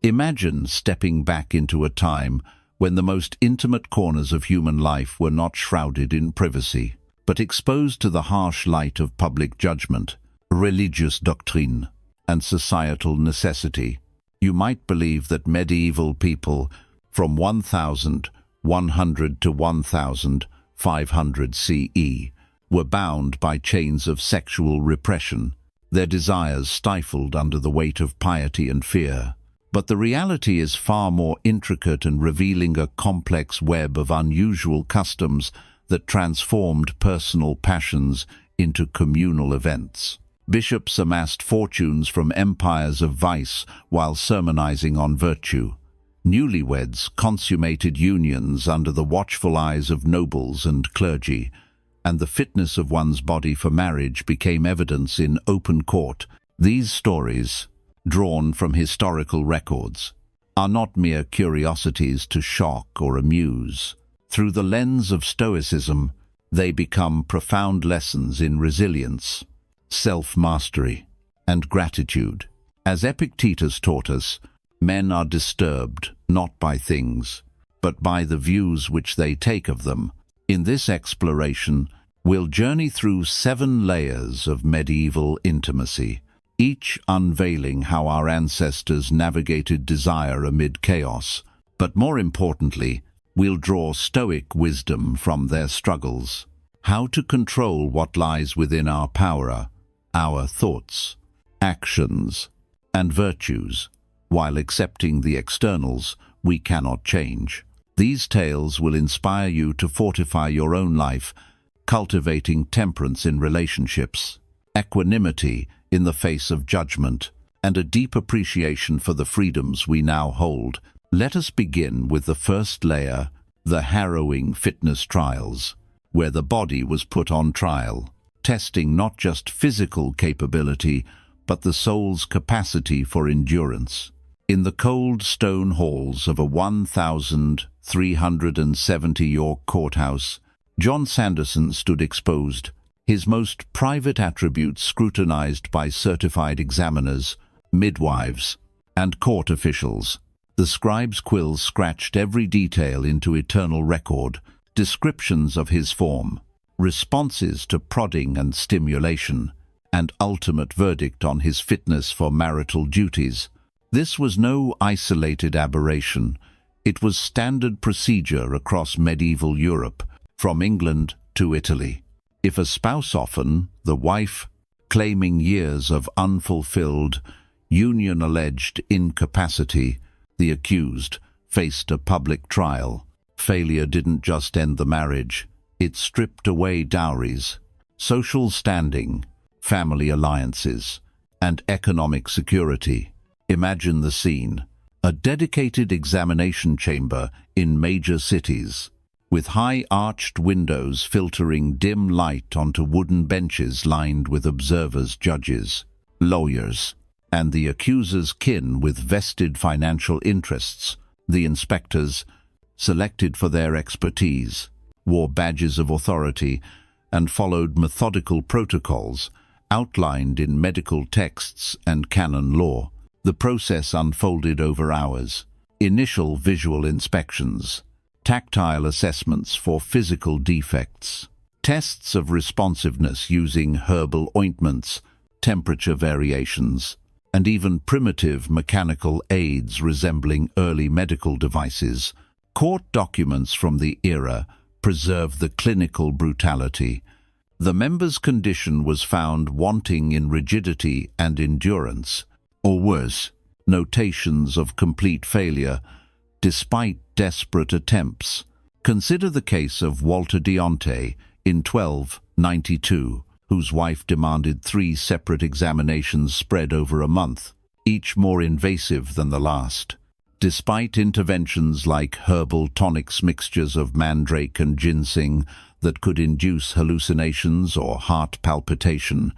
Imagine stepping back into a time when the most intimate corners of human life were not shrouded in privacy, but exposed to the harsh light of public judgment, religious doctrine, and societal necessity. You might believe that medieval people from 1100 to 1500 CE were bound by chains of sexual repression, their desires stifled under the weight of piety and fear. But the reality is far more intricate and revealing a complex web of unusual customs that transformed personal passions into communal events. Bishops amassed fortunes from empires of vice while sermonizing on virtue. Newlyweds consummated unions under the watchful eyes of nobles and clergy, and the fitness of one's body for marriage became evidence in open court. These stories, drawn from historical records, are not mere curiosities to shock or amuse. Through the lens of Stoicism, they become profound lessons in resilience, self-mastery, and gratitude. As Epictetus taught us, men are disturbed not by things, but by the views which they take of them. In this exploration, we'll journey through 7 layers of medieval intimacy, each unveiling how our ancestors navigated desire amid chaos. But more importantly, we'll draw Stoic wisdom from their struggles, how to control what lies within our power, our thoughts, actions, and virtues, while accepting the externals we cannot change. These tales will inspire you to fortify your own life, cultivating temperance in relationships, equanimity in the face of judgment, and a deep appreciation for the freedoms we now hold. Let us begin with the first layer, the harrowing fitness trials, where the body was put on trial, testing not just physical capability, but the soul's capacity for endurance. In the cold stone halls of a 1,370 York courthouse, John Sanderson stood exposed, his most private attributes scrutinized by certified examiners, midwives, and court officials. The scribe's quill scratched every detail into eternal record, descriptions of his form, responses to prodding and stimulation, and ultimate verdict on his fitness for marital duties. This was no isolated aberration. It was standard procedure across medieval Europe, from England to Italy. If a spouse, often the wife, claiming years of unfulfilled, union-alleged incapacity, the accused faced a public trial. Failure didn't just end the marriage, it stripped away dowries, social standing, family alliances, and economic security. Imagine the scene: a dedicated examination chamber in major cities, with high arched windows filtering dim light onto wooden benches lined with observers, judges, lawyers, and the accuser's kin with vested financial interests. The inspectors, selected for their expertise, wore badges of authority and followed methodical protocols outlined in medical texts and canon law. The process unfolded over hours. Initial visual inspections, tactile assessments for physical defects, tests of responsiveness using herbal ointments, temperature variations, and even primitive mechanical aids resembling early medical devices. Court documents from the era preserve the clinical brutality. The member's condition was found wanting in rigidity and endurance, or worse, notations of complete failure, despite desperate attempts. Consider the case of Walter Deonte in 1292, whose wife demanded 3 separate examinations spread over a month, each more invasive than the last. Despite interventions like herbal tonics, mixtures of mandrake and ginseng that could induce hallucinations or heart palpitation,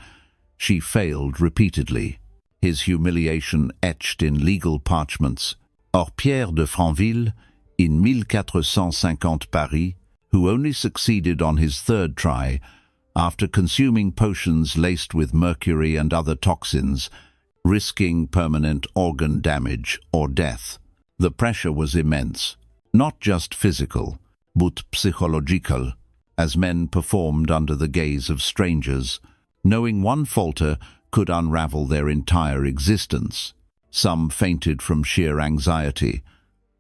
she failed repeatedly. His humiliation etched in legal parchments. Or Pierre de Franville, in 1450 Paris, who only succeeded on his 3rd try after consuming potions laced with mercury and other toxins, risking permanent organ damage or death. The pressure was immense, not just physical, but psychological, as men performed under the gaze of strangers, knowing one falter could unravel their entire existence. Some fainted from sheer anxiety,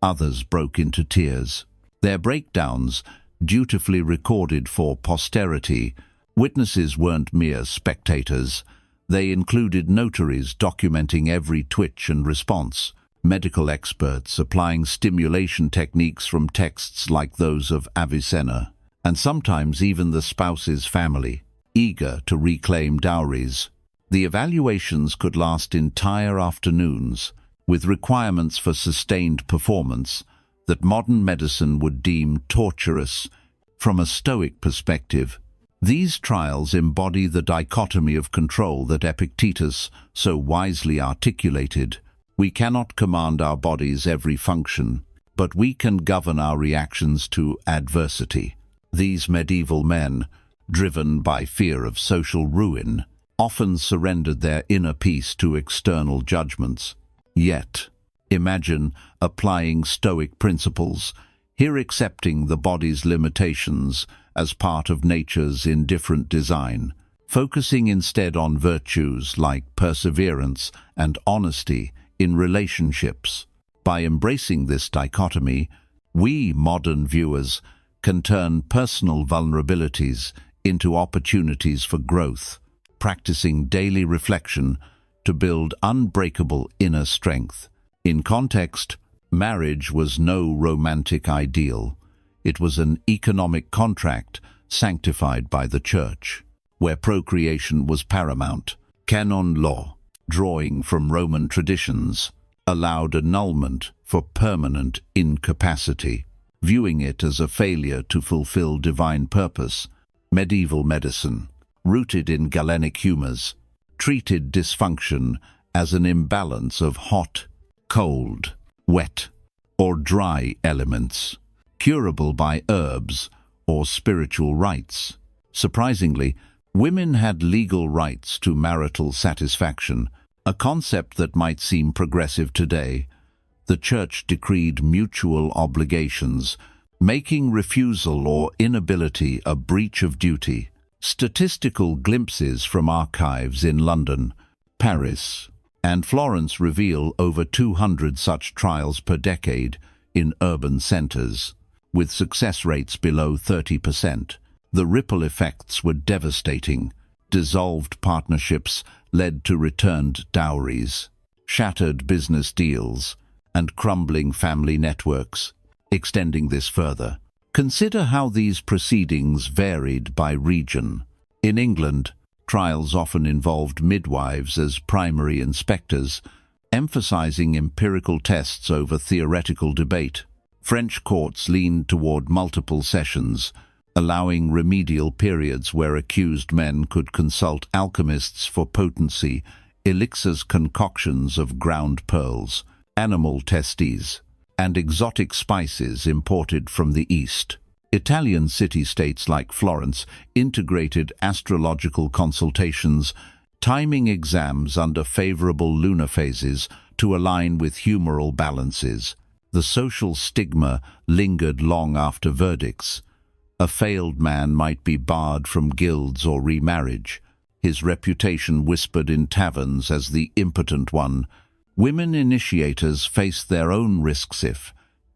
others broke into tears. Their breakdowns, dutifully recorded for posterity, witnesses weren't mere spectators. They included notaries documenting every twitch and response, medical experts applying stimulation techniques from texts like those of Avicenna, and sometimes even the spouse's family, eager to reclaim dowries. The evaluations could last entire afternoons, with requirements for sustained performance that modern medicine would deem torturous. From a Stoic perspective, these trials embody the dichotomy of control that Epictetus so wisely articulated. We cannot command our body's every function, but we can govern our reactions to adversity. These medieval men, driven by fear of social ruin, often surrendered their inner peace to external judgments. Yet, imagine applying Stoic principles, here accepting the body's limitations as part of nature's indifferent design, focusing instead on virtues like perseverance and honesty in relationships. By embracing this dichotomy, we modern viewers can turn personal vulnerabilities into opportunities for growth, practicing daily reflection to build unbreakable inner strength. In context, marriage was no romantic ideal. It was an economic contract sanctified by the Church, where procreation was paramount. Canon law, drawing from Roman traditions, allowed annulment for permanent incapacity, viewing it as a failure to fulfill divine purpose. Medieval medicine, rooted in Galenic humors, treated dysfunction as an imbalance of hot, cold, wet, or dry elements, curable by herbs or spiritual rites. Surprisingly, women had legal rights to marital satisfaction, a concept that might seem progressive today. The Church decreed mutual obligations, making refusal or inability a breach of duty. Statistical glimpses from archives in London, Paris, and Florence reveal over 200 such trials per decade in urban centres, with success rates below 30%. The ripple effects were devastating. Dissolved partnerships led to returned dowries, shattered business deals, and crumbling family networks. Extending this further, consider how these proceedings varied by region. In England, trials often involved midwives as primary inspectors, emphasizing empirical tests over theoretical debate. French courts leaned toward multiple sessions, allowing remedial periods where accused men could consult alchemists for potency, elixirs, concoctions of ground pearls, animal testes, and exotic spices imported from the East. Italian city-states like Florence integrated astrological consultations, timing exams under favorable lunar phases to align with humoral balances. The social stigma lingered long after verdicts. A failed man might be barred from guilds or remarriage, his reputation whispered in taverns as the impotent one. Women initiators faced their own risks if,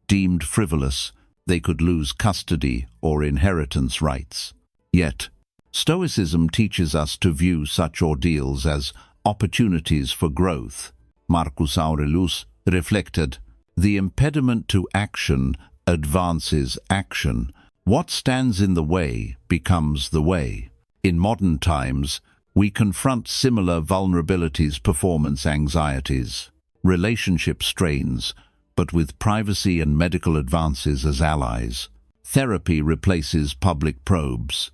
deemed frivolous, they could lose custody or inheritance rights. Yet, Stoicism teaches us to view such ordeals as opportunities for growth. Marcus Aurelius reflected, "The impediment to action advances action. What stands in the way becomes the way." In modern times, we confront similar vulnerabilities, performance anxieties, relationship strains, but with privacy and medical advances as allies. Therapy replaces public probes.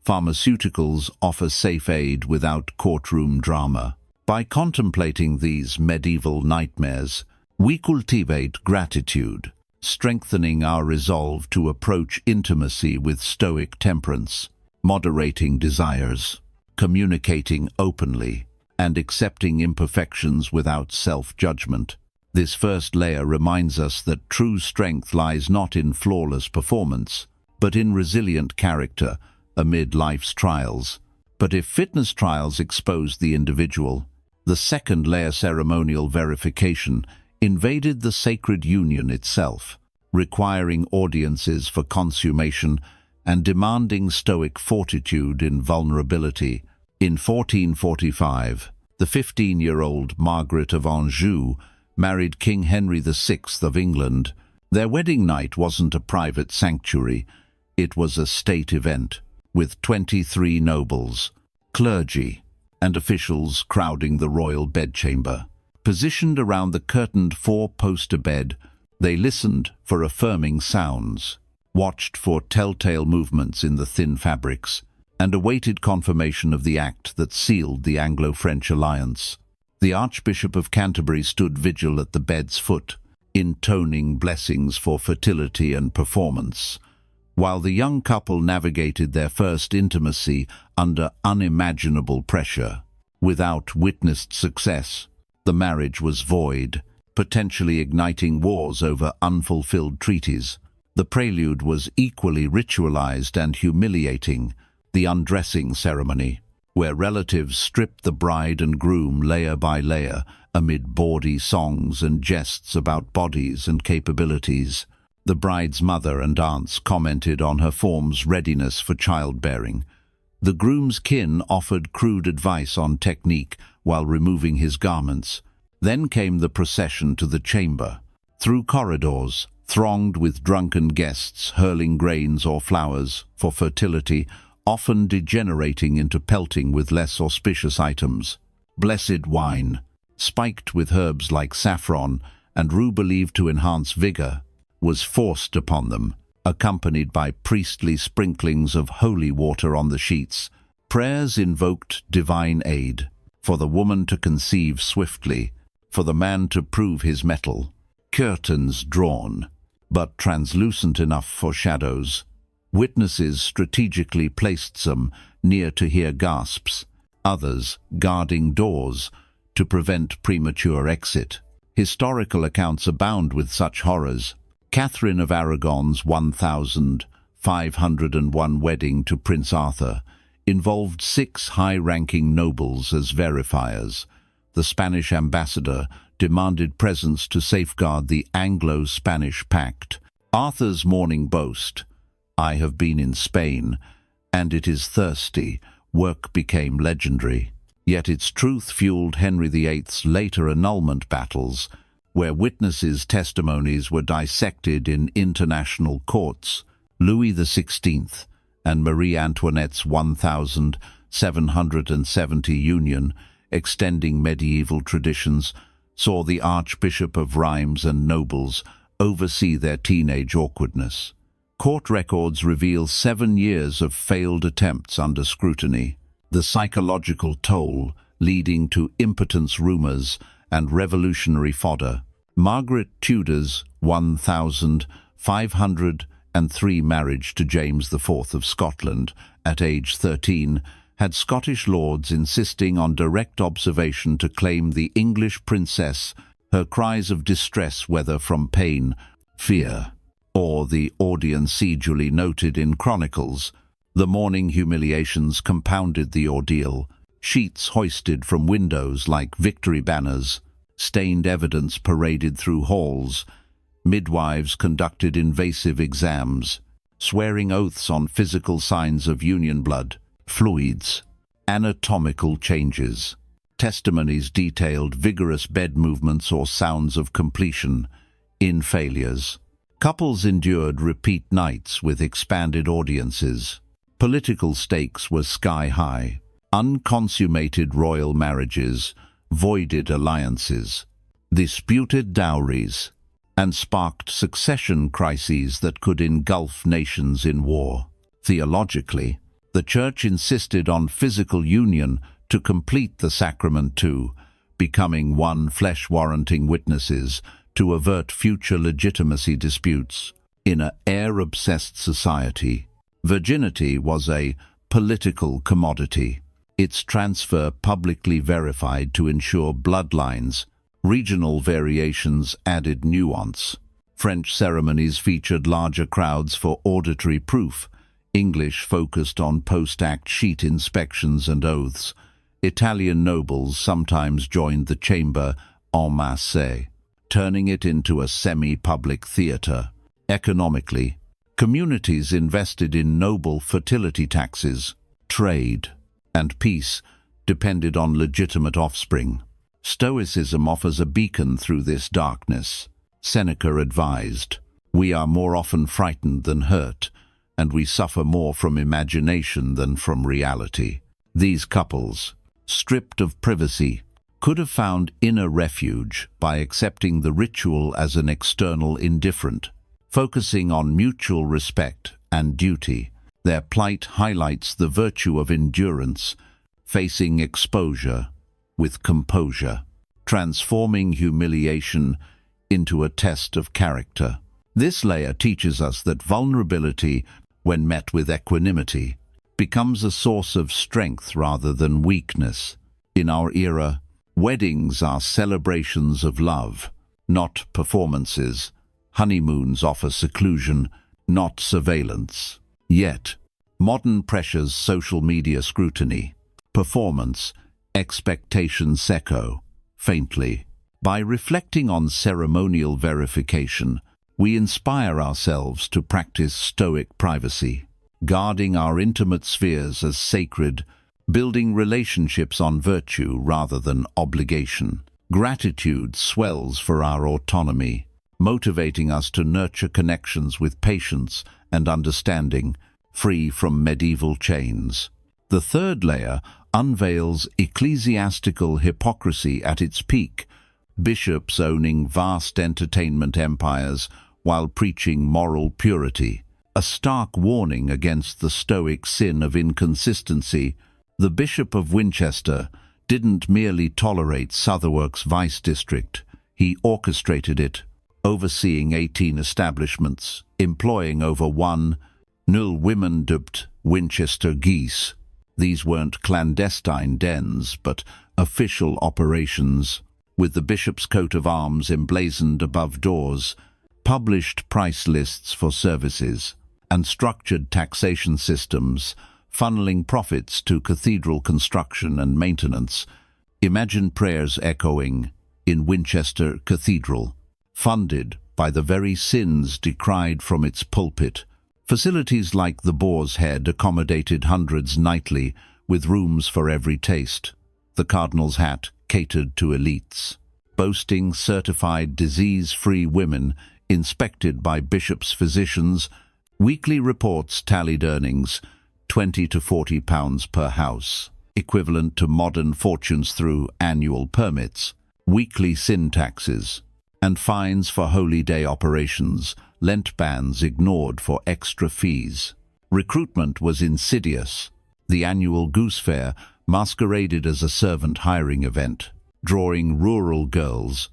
Pharmaceuticals offer safe aid without courtroom drama. By contemplating these medieval nightmares, we cultivate gratitude, strengthening our resolve to approach intimacy with Stoic temperance, moderating desires, communicating openly, and accepting imperfections without self-judgment. This first layer reminds us that true strength lies not in flawless performance, but in resilient character amid life's trials. But if fitness trials expose the individual, the second layer, ceremonial verification, invaded the sacred union itself, requiring audiences for consummation and demanding Stoic fortitude in vulnerability. In 1445, the 15-year-old Margaret of Anjou married King Henry VI of England. Their wedding night wasn't a private sanctuary, it was a state event, with 23 nobles, clergy, and officials crowding the royal bedchamber. Positioned around the curtained four-poster bed, they listened for affirming sounds, watched for telltale movements in the thin fabrics, and awaited confirmation of the act that sealed the Anglo-French alliance. The Archbishop of Canterbury stood vigil at the bed's foot, intoning blessings for fertility and performance, while the young couple navigated their first intimacy under unimaginable pressure. Without witnessed success, the marriage was void, potentially igniting wars over unfulfilled treaties. The prelude was equally ritualized and humiliating, the undressing ceremony, where relatives stripped the bride and groom layer by layer amid bawdy songs and jests about bodies and capabilities. The bride's mother and aunts commented on her form's readiness for childbearing. The groom's kin offered crude advice on technique while removing his garments. Then came the procession to the chamber, through corridors thronged with drunken guests hurling grains or flowers for fertility, often degenerating into pelting with less auspicious items. Blessed wine, spiked with herbs like saffron and rue believed to enhance vigor, was forced upon them, accompanied by priestly sprinklings of holy water on the sheets. Prayers invoked divine aid, for the woman to conceive swiftly, for the man to prove his mettle. Curtains drawn, but translucent enough for shadows. Witnesses strategically placed some near to hear gasps, others guarding doors to prevent premature exit. Historical accounts abound with such horrors. Catherine of Aragon's 1501 wedding to Prince Arthur involved 6 high-ranking nobles as verifiers. The Spanish ambassador demanded presence to safeguard the Anglo-Spanish pact. Arthur's morning boast, "I have been in Spain, and it is thirsty," work became legendary. Yet its truth fueled Henry VIII's later annulment battles, where witnesses' testimonies were dissected in international courts. Louis XVI and Marie Antoinette's 1770 union, extending medieval traditions, saw the Archbishop of Rheims and nobles oversee their teenage awkwardness. Court records reveal 7 years of failed attempts under scrutiny, the psychological toll leading to impotence rumors and revolutionary fodder. Margaret Tudor's 1503 marriage to James IV of Scotland at age 13 had Scottish lords insisting on direct observation to claim the English princess, her cries of distress whether from pain, fear, or the audience duly noted in chronicles. The morning humiliations compounded the ordeal. Sheets hoisted from windows like victory banners, stained evidence paraded through halls, midwives conducted invasive exams, swearing oaths on physical signs of union blood, fluids, anatomical changes. Testimonies detailed vigorous bed movements or sounds of completion in failures. Couples endured repeat nights with expanded audiences. Political stakes were sky-high. Unconsummated royal marriages, voided alliances, disputed dowries, and sparked succession crises that could engulf nations in war. Theologically, the Church insisted on physical union to complete the sacrament too, becoming one flesh warranting witnesses to avert future legitimacy disputes. In an heir-obsessed society, virginity was a political commodity. its transfer publicly verified to ensure bloodlines. Regional variations added nuance. French ceremonies featured larger crowds for auditory proof. English focused on post-act sheet inspections and oaths. Italian nobles sometimes joined the chamber en masse, turning it into a semi-public theatre. Economically, communities invested in noble fertility taxes. Trade and peace depended on legitimate offspring. Stoicism offers a beacon through this darkness. Seneca advised, "We are more often frightened than hurt, and we suffer more from imagination than from reality." These couples, stripped of privacy, could have found inner refuge by accepting the ritual as an external indifferent. Focusing on mutual respect and duty, their plight highlights the virtue of endurance, facing exposure with composure, transforming humiliation into a test of character. This layer teaches us that vulnerability, when met with equanimity, becomes a source of strength rather than weakness. In our era, weddings are celebrations of love, not performances. Honeymoons offer seclusion, not surveillance. Yet, modern pressures social media scrutiny, performance, expectations echo, faintly. By reflecting on ceremonial verification, we inspire ourselves to practice Stoic privacy, guarding our intimate spheres as sacred, building relationships on virtue rather than obligation. Gratitude swells for our autonomy, motivating us to nurture connections with patience and understanding, free from medieval chains. The third layer unveils ecclesiastical hypocrisy at its peak, bishops owning vast entertainment empires while preaching moral purity, a stark warning against the Stoic sin of inconsistency. The Bishop of Winchester didn't merely tolerate Southwark's vice district, he orchestrated it, overseeing 18 establishments, employing over 1,000 women dubbed Winchester geese. These weren't clandestine dens, but official operations, with the bishop's coat of arms emblazoned above doors, published price lists for services, and structured taxation systems, funneling profits to cathedral construction and maintenance. Imagine prayers echoing in Winchester Cathedral, funded by the very sins decried from its pulpit. Facilities like the Boar's Head accommodated hundreds nightly, with rooms for every taste. The Cardinal's Hat catered to elites, boasting certified disease-free women inspected by bishops' physicians. Weekly reports tallied earnings, £20 to £40 per house, equivalent to modern fortunes through annual permits, weekly sin taxes, and fines for holy day operations, Lent bans ignored for extra fees. Recruitment was insidious. The annual Goose Fair masqueraded as a servant hiring event, drawing rural girls,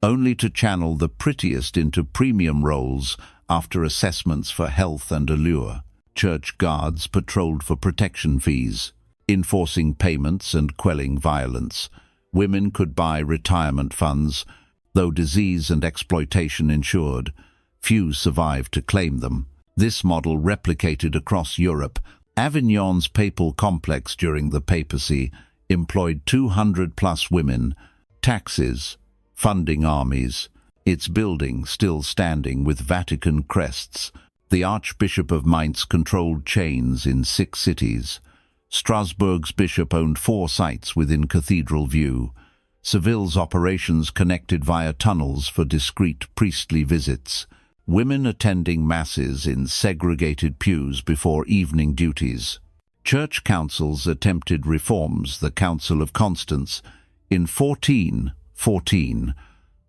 only to channel the prettiest into premium roles after assessments for health and allure. Church guards patrolled for protection fees, enforcing payments and quelling violence. Women could buy retirement funds, though disease and exploitation ensured. Few survived to claim them. This model replicated across Europe. Avignon's papal complex during the papacy employed 200+ women. Taxes, funding armies, its building still standing with Vatican crests. The Archbishop of Mainz controlled chains in 6 cities. Strasbourg's bishop owned 4 sites within cathedral view. Seville's operations connected via tunnels for discreet priestly visits. Women attending masses in segregated pews before evening duties. Church councils attempted reforms. The Council of Constance, in 1414,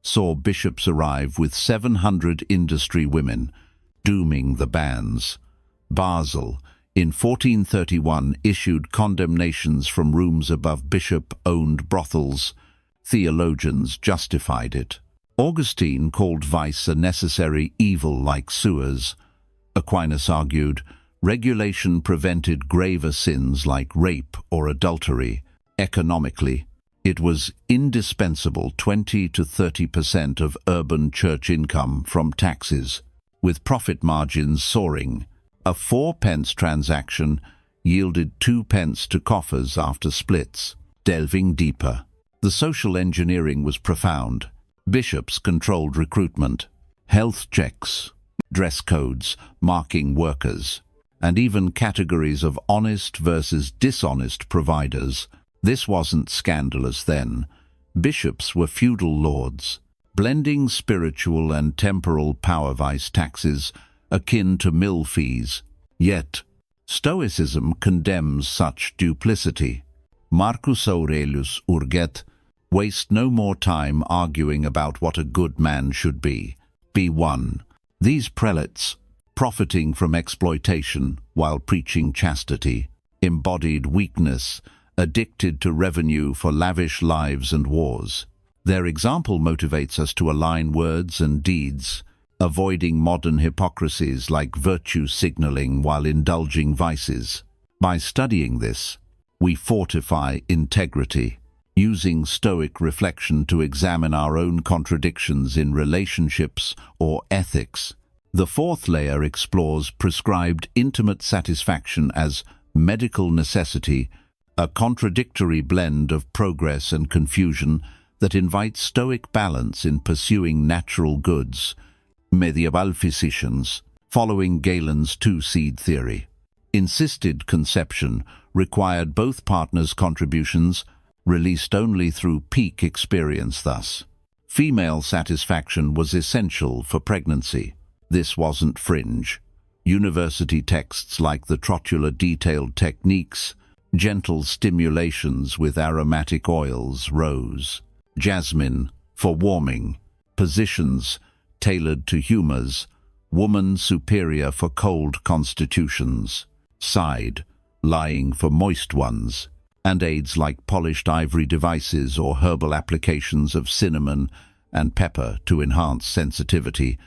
saw bishops arrive with 700 industry women, dooming the bans. Basel, in 1431, issued condemnations from rooms above bishop-owned brothels. Theologians justified it. Augustine called vice a necessary evil like sewers. Aquinas argued, Regulation prevented graver sins like rape or adultery. Economically, it was indispensable 20 to 30% of urban church income from taxes, with profit margins soaring. A 4-pence transaction yielded 2 pence to coffers after splits. Delving deeper, the social engineering was profound. Bishops controlled recruitment, health checks, dress codes, marking workers, and even categories of honest versus dishonest providers. This wasn't scandalous then. Bishops were feudal lords, blending spiritual and temporal power vice taxes akin to mill fees. Yet, Stoicism condemns such duplicity. Marcus Aurelius urget, waste no more time arguing about what a good man should be. B1. These prelates, profiting from exploitation while preaching chastity, embodied weakness, addicted to revenue for lavish lives and wars. Their example motivates us to align words and deeds, avoiding modern hypocrisies like virtue signaling while indulging vices. By studying this, we fortify integrity, using Stoic reflection to examine our own contradictions in relationships or ethics. The fourth layer explores prescribed intimate satisfaction as medical necessity, a contradictory blend of progress and confusion that invites Stoic balance in pursuing natural goods. Medieval physicians, following Galen's two-seed theory, insisted conception required both partners' contributions, released only through peak experience thus. Female satisfaction was essential for pregnancy. This wasn't fringe. University texts like the Trotula detailed techniques, gentle stimulations with aromatic oils, rose, jasmine, for warming, positions tailored to humors, woman superior for cold constitutions, side, lying for moist ones, and aids like polished ivory devices or herbal applications of cinnamon and pepper to enhance sensitivity.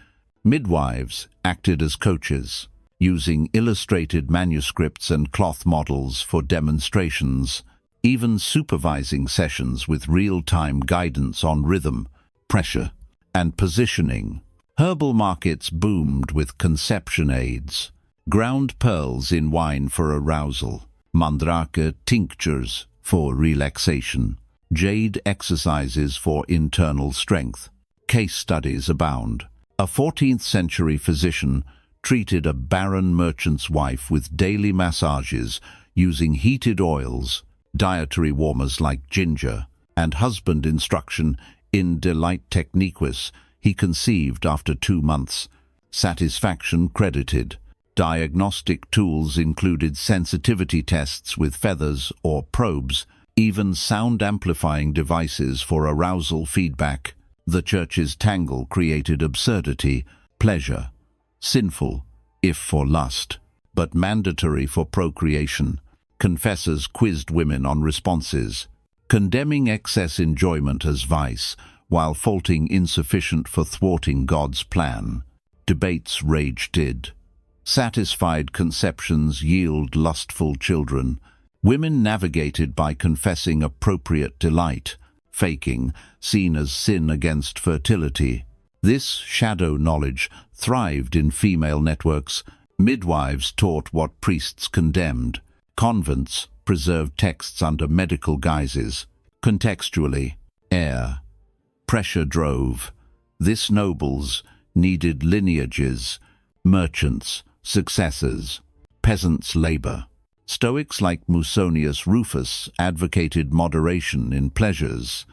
Midwives acted as coaches, using illustrated manuscripts and cloth models for demonstrations, even supervising sessions with real-time guidance on rhythm, pressure, and positioning. Herbal markets boomed with conception aids, ground pearls in wine for arousal, mandrake tinctures for relaxation, jade exercises for internal strength. Case studies abound. A 14th century physician treated a barren merchant's wife with daily massages using heated oils, dietary warmers like ginger, and husband instruction in delight techniquis he conceived after 2 months. Satisfaction credited. Diagnostic tools included sensitivity tests with feathers or probes, even sound-amplifying devices for arousal feedback. The church's tangle created absurdity, pleasure, sinful, if for lust, but mandatory for procreation. Confessors quizzed women on responses, condemning excess enjoyment as vice, while faulting insufficient for thwarting God's plan. Debates raged. Satisfied conceptions yield lustful children. Women navigated by confessing appropriate delight, faking, seen as sin against fertility. This shadow knowledge thrived in female networks. Midwives taught what priests condemned. Convents preserved texts under medical guises. Contextually, pressure drove. This nobles needed lineages, merchants, successors, peasants' labor. Stoics like Musonius Rufus advocated moderation in pleasures.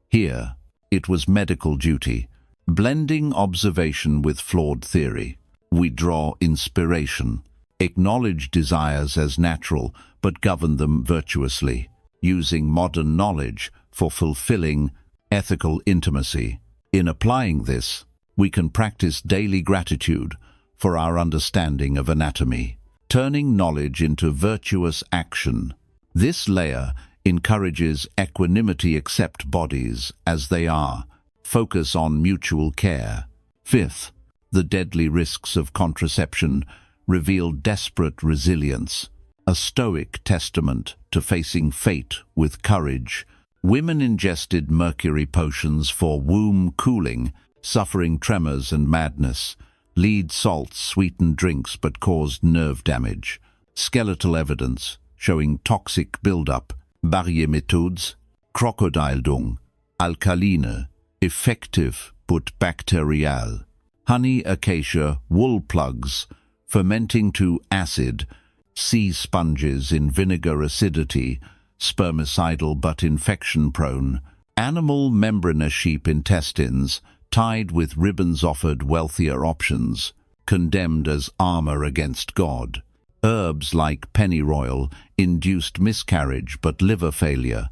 Here, it was medical duty, blending observation with flawed theory. We draw inspiration, acknowledge desires as natural, but govern them virtuously, using modern knowledge for fulfilling ethical intimacy. In applying this, we can practice daily gratitude for our understanding of anatomy, turning knowledge into virtuous action. This layer encourages equanimity, accept bodies as they are, focus on mutual care. Fifth, the deadly risks of contraception, revealed desperate resilience, a Stoic testament to facing fate with courage. Women ingested mercury potions for womb cooling, suffering tremors and madness. Lead salts sweetened drinks but caused nerve damage. Skeletal evidence showing toxic buildup. Barrière-Methods, Krokodildung, alkaline, effective but bacterial. Honey acacia wool plugs, fermenting to acid. Sea sponges in vinegar acidity, spermicidal but infection-prone. Animal membranous sheep intestines, tied with ribbons offered wealthier options, condemned as armor against God. Herbs like pennyroyal induced miscarriage but liver failure.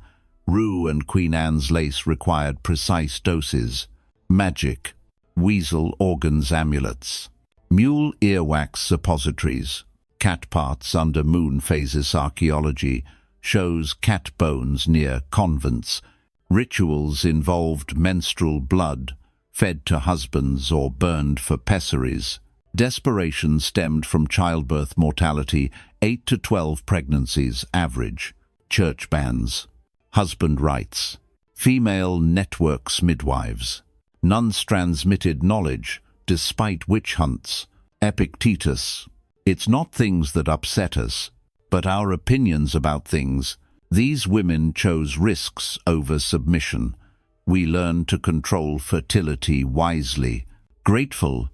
Rue and Queen Anne's lace required precise doses. Magic, weasel organs amulets. Mule earwax suppositories. Cat parts under moon phases archaeology shows cat bones near convents. Rituals involved menstrual blood, fed to husbands or burned for pessaries. Desperation stemmed from childbirth mortality, 8 to 12 pregnancies average. Church bans. Husband rights. Female networks midwives. Nuns transmitted knowledge, despite witch hunts. Epictetus. It's not things that upset us, but our opinions about things. These women chose risks over submission. We learn to control fertility wisely. Grateful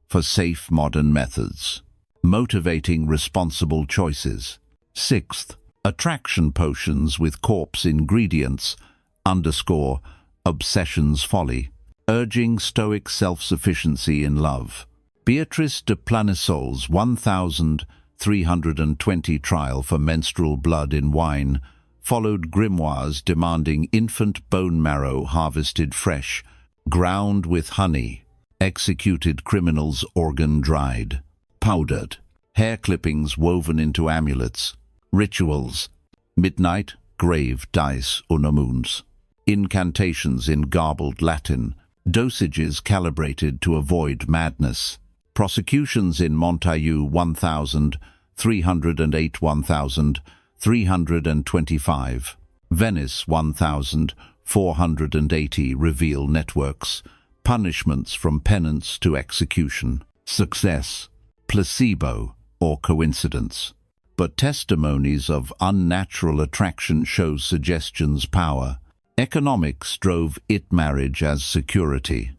for safe modern methods. Motivating responsible choices. Sixth, attraction potions with corpse ingredients _ obsession's folly. Urging Stoic self-sufficiency in love. Beatrice de Planisole's 1320 trial for menstrual blood in wine followed grimoires demanding infant bone marrow harvested fresh, ground with honey. Executed criminals' organ dried. Powdered. Hair clippings woven into amulets. Rituals. Midnight, grave, dice, unamuns. Incantations in garbled Latin. Dosages calibrated to avoid madness. Prosecutions in Montaigu 1308 1325. Venice 1480 reveal networks. Punishments from penance to execution. Success, placebo, or coincidence. But testimonies of unnatural attraction show suggestion's power. Economics drove it marriage as security.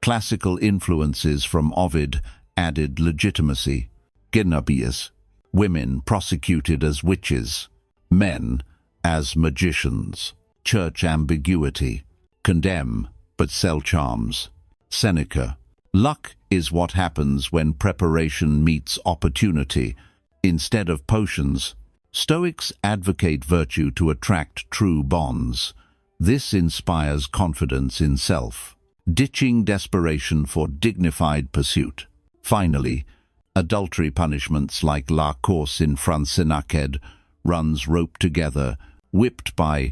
Classical influences from Ovid added legitimacy. Genobius, women prosecuted as witches, men as magicians. Church ambiguity, condemn but sell charms. Seneca, luck is what happens when preparation meets opportunity. Instead of potions, Stoics advocate virtue to attract true bonds. This inspires confidence in self, ditching desperation for dignified pursuit. Finally, adultery punishments like la course in Franceinaced runs roped together, whipped by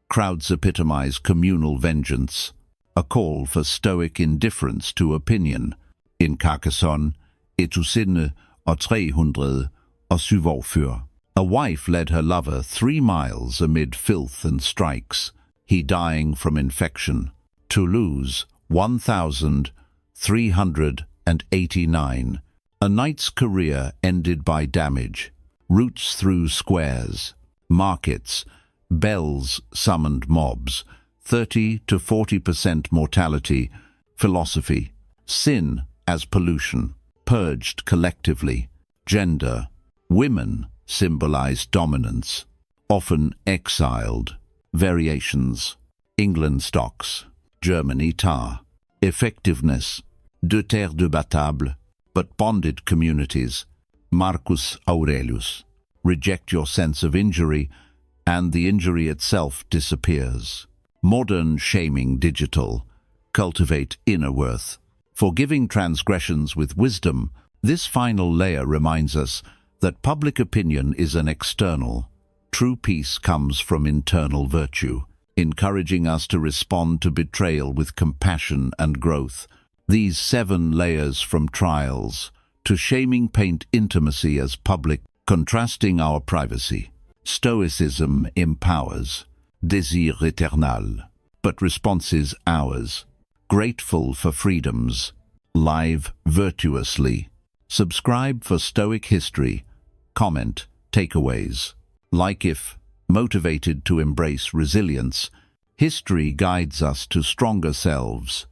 crowds epitomize communal vengeance, a call for Stoic indifference to opinion. In Carcassonne, Etusine or 300 or Suvorfur. A wife led her lover 3 miles amid filth and strikes, he dying from infection. Toulouse, 1389. A knight's career ended by damage. Routes through squares. Markets. Bells summoned mobs. 30 to 40% mortality. Philosophy. Sin as pollution. Purged collectively. Gender. Women symbolized dominance. Often exiled. Variations. England stocks. Germany tar. Effectiveness. Deux terres débattables, but bonded communities. Marcus Aurelius. Reject your sense of injury, and the injury itself disappears. Modern shaming digital. Cultivate inner worth. Forgiving transgressions with wisdom, this final layer reminds us that public opinion is an external. True peace comes from internal virtue, encouraging us to respond to betrayal with compassion and growth. These 7 layers from trials to shaming paint intimacy as public, contrasting our privacy. Stoicism empowers, désir éternel, but responses ours. Grateful for freedoms, live virtuously. Subscribe for Stoic history. Comment, takeaways. Like if, motivated to embrace resilience, history guides us to stronger selves.